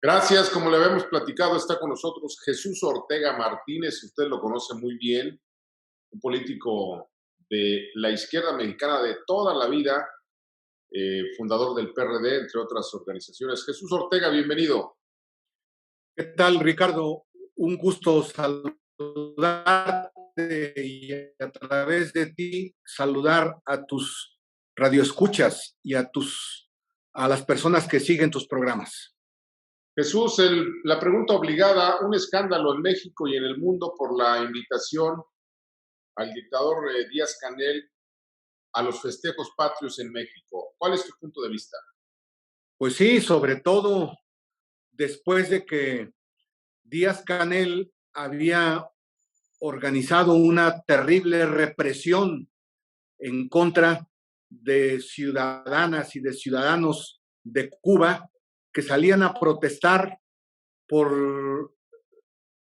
Gracias, como le habíamos platicado, está con nosotros Jesús Ortega Martínez, usted lo conoce muy bien, un político de la izquierda mexicana de toda la vida, fundador del PRD, entre otras organizaciones. Jesús Ortega, bienvenido. ¿Qué tal, Ricardo? Un gusto saludarte y a través de ti saludar a tus radioescuchas y a las personas que siguen tus programas. Jesús, la pregunta obligada, un escándalo en México y en el mundo por la invitación al dictador Díaz-Canel a los festejos patrios en México. ¿Cuál es tu punto de vista? Pues sí, sobre todo después de que Díaz-Canel había organizado una terrible represión en contra de ciudadanas y de ciudadanos de Cuba que salían a protestar por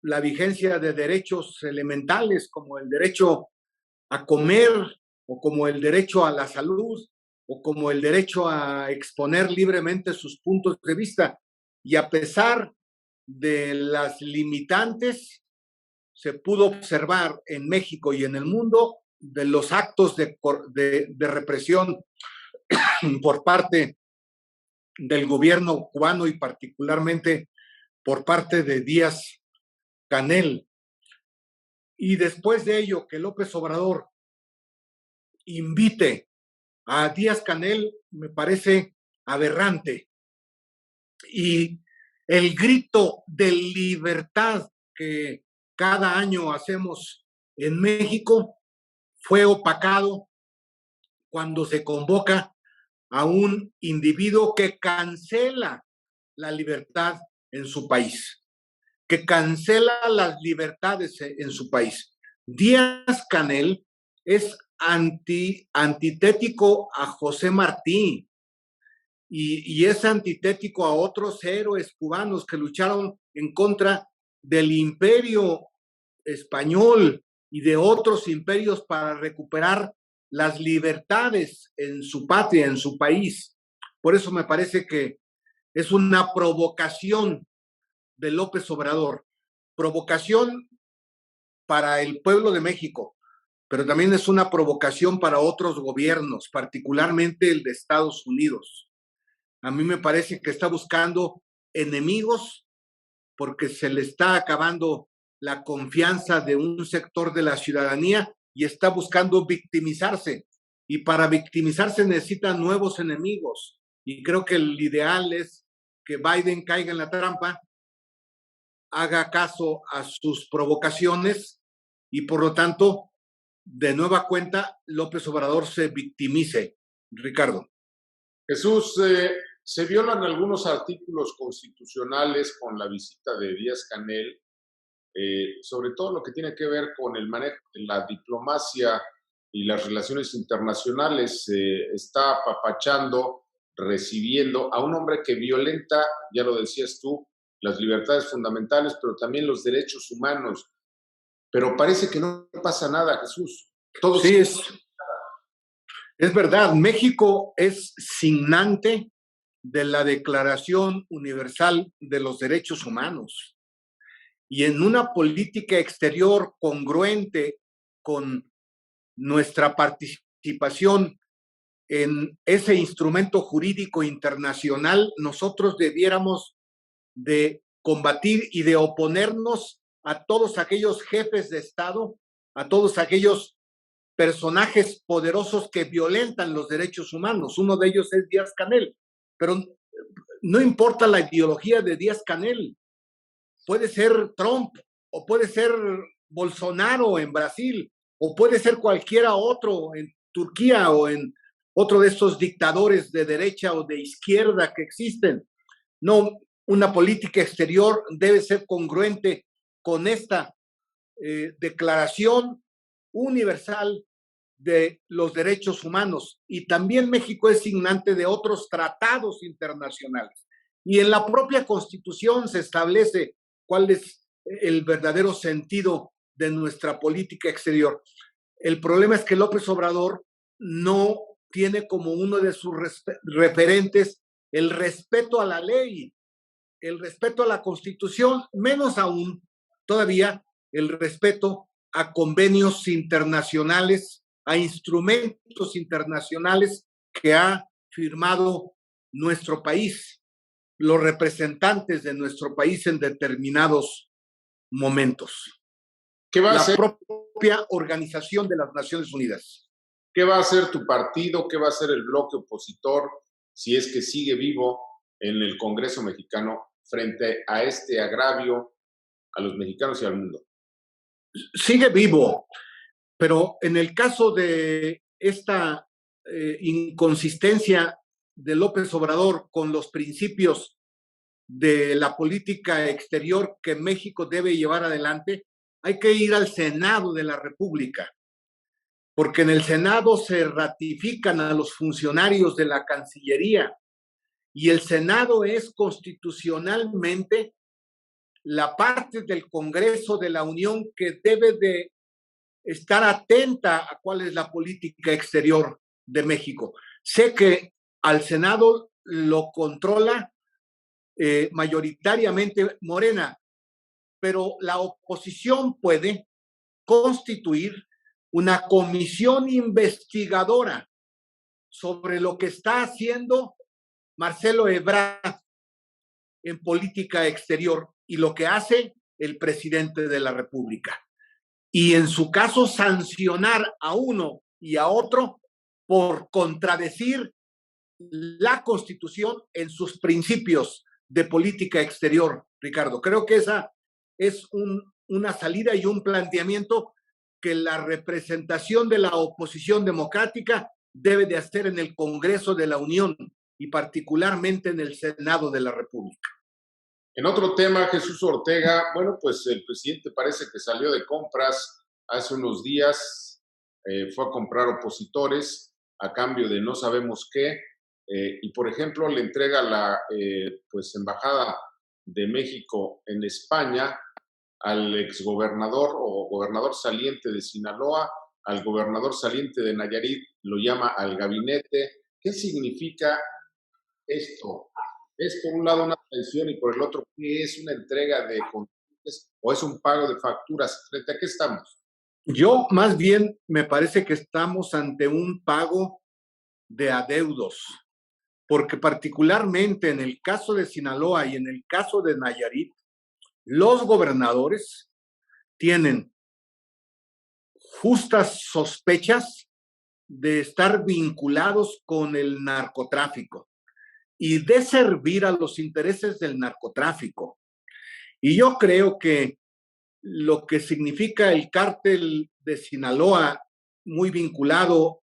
la vigencia de derechos elementales como el derecho a comer o como el derecho a la salud o como el derecho a exponer libremente sus puntos de vista. Y a pesar de las limitantes, se pudo observar en México y en el mundo de los actos de represión por parte del gobierno cubano y particularmente por parte de Díaz-Canel. Y después de ello, que López Obrador invite a Díaz-Canel me parece aberrante. Y el grito de libertad que cada año hacemos en México fue opacado cuando se convoca a un individuo que cancela la libertad en su país, que cancela las libertades en su país. Díaz-Canel es antitético a José Martí y es antitético a otros héroes cubanos que lucharon en contra del imperio español y de otros imperios para recuperar las libertades en su patria, en su país. Por eso me parece que es una provocación de López Obrador, provocación para el pueblo de México, pero también es una provocación para otros gobiernos, particularmente el de Estados Unidos. A mí me parece que está buscando enemigos porque se le está acabando la confianza de un sector de la ciudadanía y está buscando victimizarse. Y para victimizarse necesita nuevos enemigos. Y creo que el ideal es que Biden caiga en la trampa, haga caso a sus provocaciones y por lo tanto, de nueva cuenta, López Obrador se victimice. Ricardo. Jesús, se violan algunos artículos constitucionales con la visita de Díaz-Canel, sobre todo lo que tiene que ver con el manejo de la diplomacia y las relaciones internacionales. Está apapachando, recibiendo a un hombre que violenta, ya lo decías tú, las libertades fundamentales, pero también los derechos humanos. Pero parece que no pasa nada, Jesús. Todo sí, es verdad. México es signante de la Declaración Universal de los Derechos Humanos. Y en una política exterior congruente con nuestra participación en ese instrumento jurídico internacional, nosotros debiéramos de combatir y de oponernos a todos aquellos jefes de Estado, a todos aquellos personajes poderosos que violentan los derechos humanos. Uno de ellos es Díaz-Canel, pero no importa la ideología de Díaz-Canel, puede ser Trump o puede ser Bolsonaro en Brasil o puede ser cualquiera otro en Turquía o en otro de estos dictadores de derecha o de izquierda que existen. No, una política exterior debe ser congruente con esta declaración universal de los derechos humanos. Y también México es signante de otros tratados internacionales. Y en la propia Constitución se establece cuál es el verdadero sentido de nuestra política exterior. El problema es que López Obrador no tiene como uno de sus referentes el respeto a la ley. el respeto a la Constitución, menos aún todavía el respeto a convenios internacionales, a instrumentos internacionales que ha firmado nuestro país, los representantes de nuestro país en determinados momentos. ¿Qué va a La hacer? propia Organización de las Naciones Unidas. ¿Qué va a hacer tu partido? ¿Qué va a hacer el bloque opositor si es que sigue vivo en el Congreso mexicano frente a este agravio a los mexicanos y al mundo? Sigue vivo, pero en el caso de esta inconsistencia de López Obrador con los principios de la política exterior que México debe llevar adelante, hay que ir al Senado de la República, porque en el Senado se ratifican a los funcionarios de la Cancillería y el Senado es constitucionalmente la parte del Congreso de la Unión que debe de estar atenta a cuál es la política exterior de México. Sé que al Senado lo controla mayoritariamente Morena, pero la oposición puede constituir una comisión investigadora sobre lo que está haciendo Marcelo Ebrard en política exterior y lo que hace el presidente de la República. Y en su caso sancionar a uno y a otro por contradecir la Constitución en sus principios de política exterior, Ricardo. Creo que esa es una salida y un planteamiento que la representación de la oposición democrática debe de hacer en el Congreso de la Unión y particularmente en el Senado de la República. En otro tema, Jesús Ortega, bueno, pues el presidente parece que salió de compras hace unos días, fue a comprar opositores a cambio de no sabemos qué, y por ejemplo le entrega la pues embajada de México en España al exgobernador o gobernador saliente de Sinaloa, al gobernador saliente de Nayarit, lo llama al gabinete. ¿Qué significa esto? ¿Es por un lado una traición y por el otro qué es una entrega de contingentes o es un pago de facturas? ¿Frente a qué estamos? Yo más bien me parece que estamos ante un pago de adeudos, porque particularmente en el caso de Sinaloa y en el caso de Nayarit, los gobernadores tienen justas sospechas de estar vinculados con el narcotráfico y de servir a los intereses del narcotráfico. Y yo creo que lo que significa el cártel de Sinaloa, muy vinculado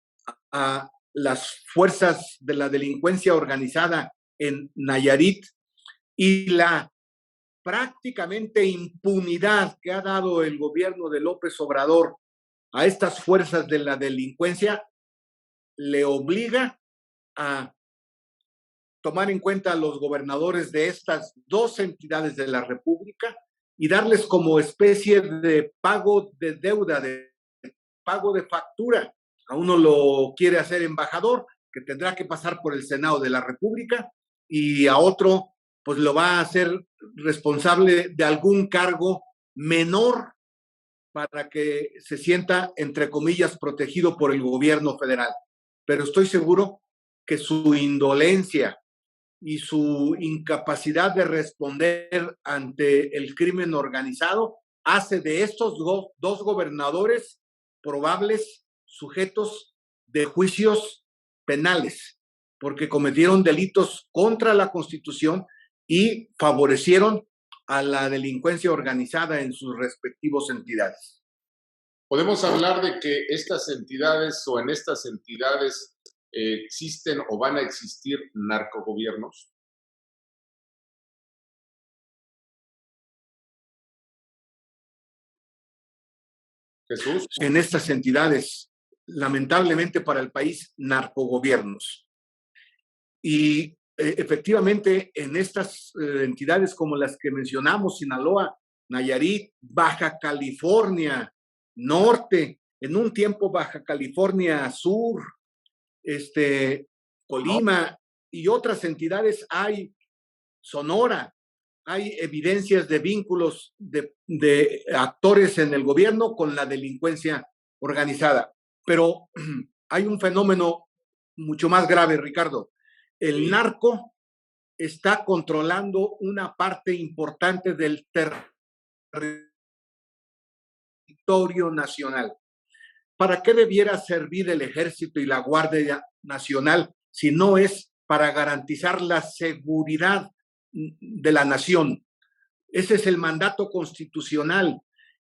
a las fuerzas de la delincuencia organizada en Nayarit, y la prácticamente impunidad que ha dado el gobierno de López Obrador a estas fuerzas de la delincuencia, le obliga a tomar en cuenta a los gobernadores de estas dos entidades de la República y darles como especie de pago de deuda, de pago de factura. A uno lo quiere hacer embajador, que tendrá que pasar por el Senado de la República, y a otro pues lo va a hacer responsable de algún cargo menor para que se sienta, entre comillas, protegido por el gobierno federal. Pero estoy seguro que su indolencia y su incapacidad de responder ante el crimen organizado hace de estos dos gobernadores probables sujetos de juicios penales, porque cometieron delitos contra la Constitución y favorecieron a la delincuencia organizada en sus respectivas entidades. ¿Podemos hablar de que estas entidades o en estas entidades existen o van a existir narcogobiernos? Jesús. En estas entidades, lamentablemente para el país, narcogobiernos. Y efectivamente en estas entidades como las que mencionamos, Sinaloa, Nayarit, Baja California Norte, en un tiempo Baja California Sur, Colima y otras entidades hay, Sonora, hay evidencias de vínculos de actores en el gobierno con la delincuencia organizada. Pero hay un fenómeno mucho más grave, Ricardo. El narco está controlando una parte importante del territorio nacional. ¿Para qué debiera servir el Ejército y la Guardia Nacional si no es para garantizar la seguridad de la nación? Ese es el mandato constitucional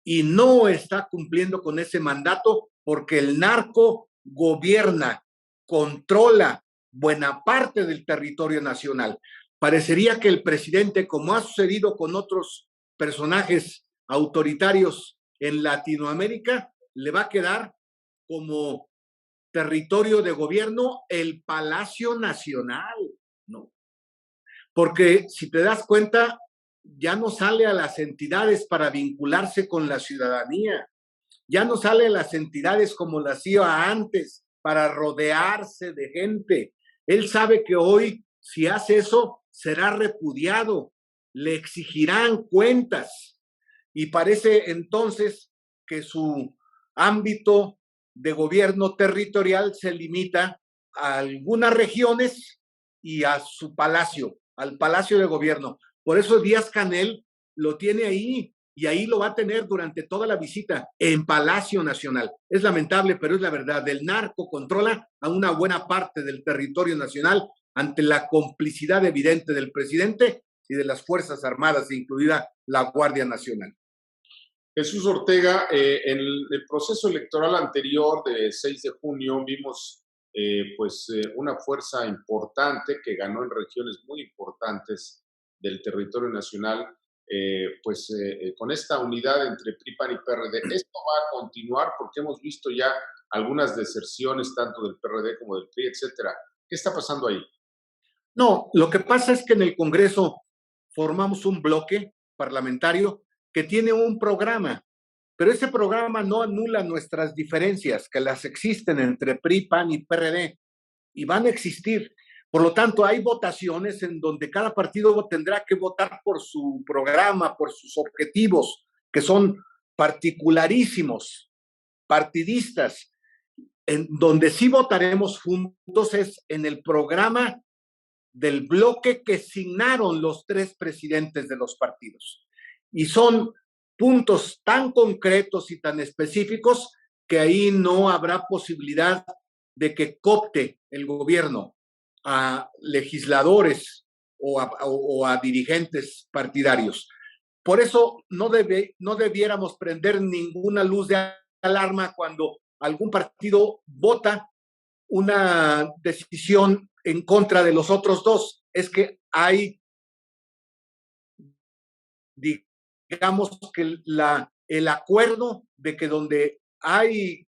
y no está cumpliendo con ese mandato porque el narco gobierna, controla buena parte del territorio nacional. Parecería que el presidente, como ha sucedido con otros personajes autoritarios en Latinoamérica, le va a quedar como territorio de gobierno el Palacio Nacional, ¿no? Porque si te das cuenta, ya no sale a las entidades para vincularse con la ciudadanía, ya no sale a las entidades como lo hacía antes, para rodearse de gente. Él sabe que hoy, si hace eso, será repudiado, le exigirán cuentas y parece entonces que su ámbito de gobierno territorial se limita a algunas regiones y a su palacio, al palacio de gobierno. Por eso Díaz-Canel lo tiene ahí y ahí lo va a tener durante toda la visita en Palacio Nacional. Es lamentable, pero es la verdad. El narco controla a una buena parte del territorio nacional ante la complicidad evidente del presidente y de las Fuerzas Armadas, incluida la Guardia Nacional. Jesús Ortega, en el proceso electoral anterior de 6 de junio vimos una fuerza importante que ganó en regiones muy importantes del territorio nacional, con esta unidad entre PRI, PAN y PRD. ¿Esto va a continuar? Porque hemos visto ya algunas deserciones tanto del PRD como del PRI, etcétera. ¿Qué está pasando ahí? No, lo que pasa es que en el Congreso formamos un bloque parlamentario que tiene un programa, pero ese programa no anula nuestras diferencias, que las existen entre PRI, PAN y PRD, y van a existir. Por lo tanto, hay votaciones en donde cada partido tendrá que votar por su programa, por sus objetivos, que son particularísimos, partidistas. En donde sí votaremos juntos es en el programa del bloque que signaron los tres presidentes de los partidos. Y son puntos tan concretos y tan específicos que ahí no habrá posibilidad de que coopte el gobierno a legisladores o a dirigentes partidarios. Por eso no debiéramos prender ninguna luz de alarma cuando algún partido vota una decisión en contra de los otros dos. Es que hay, digamos que el acuerdo de que donde hay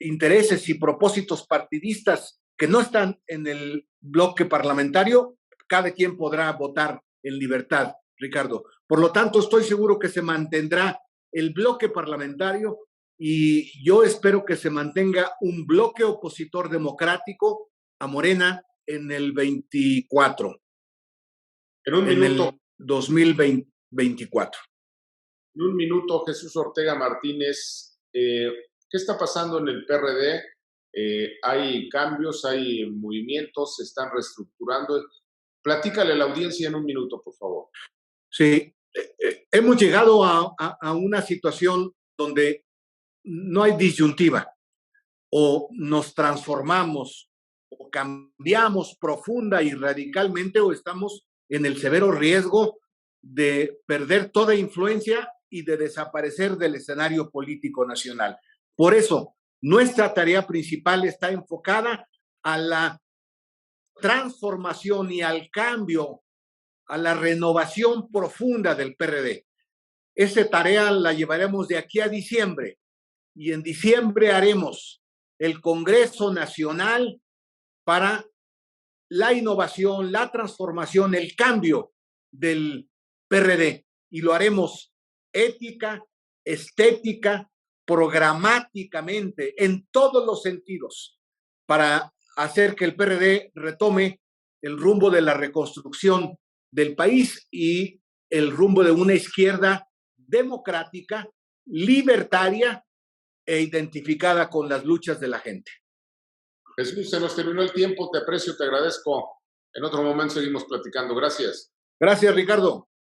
intereses y propósitos partidistas que no están en el bloque parlamentario, cada quien podrá votar en libertad, Ricardo. Por lo tanto, estoy seguro que se mantendrá el bloque parlamentario y yo espero que se mantenga un bloque opositor democrático a Morena en el 24. En un minuto. En el 2024. En un minuto, Jesús Ortega Martínez, ¿qué está pasando en el PRD? ¿Hay cambios, hay movimientos, se están reestructurando? Platícale a la audiencia en un minuto, por favor. Sí, hemos llegado a una situación donde no hay disyuntiva. O nos transformamos, o cambiamos profunda y radicalmente, o estamos en el severo riesgo de perder toda influencia y de desaparecer del escenario político nacional. Por eso, nuestra tarea principal está enfocada a la transformación y al cambio, a la renovación profunda del PRD. Esa tarea la llevaremos de aquí a diciembre y en diciembre haremos el Congreso Nacional para la innovación, la transformación, el cambio del PRD y lo haremos ética, estética, programáticamente, en todos los sentidos, para hacer que el PRD retome el rumbo de la reconstrucción del país y el rumbo de una izquierda democrática, libertaria e identificada con las luchas de la gente. Jesús, se nos terminó el tiempo, te aprecio, te agradezco. En otro momento seguimos platicando. Gracias. Gracias, Ricardo.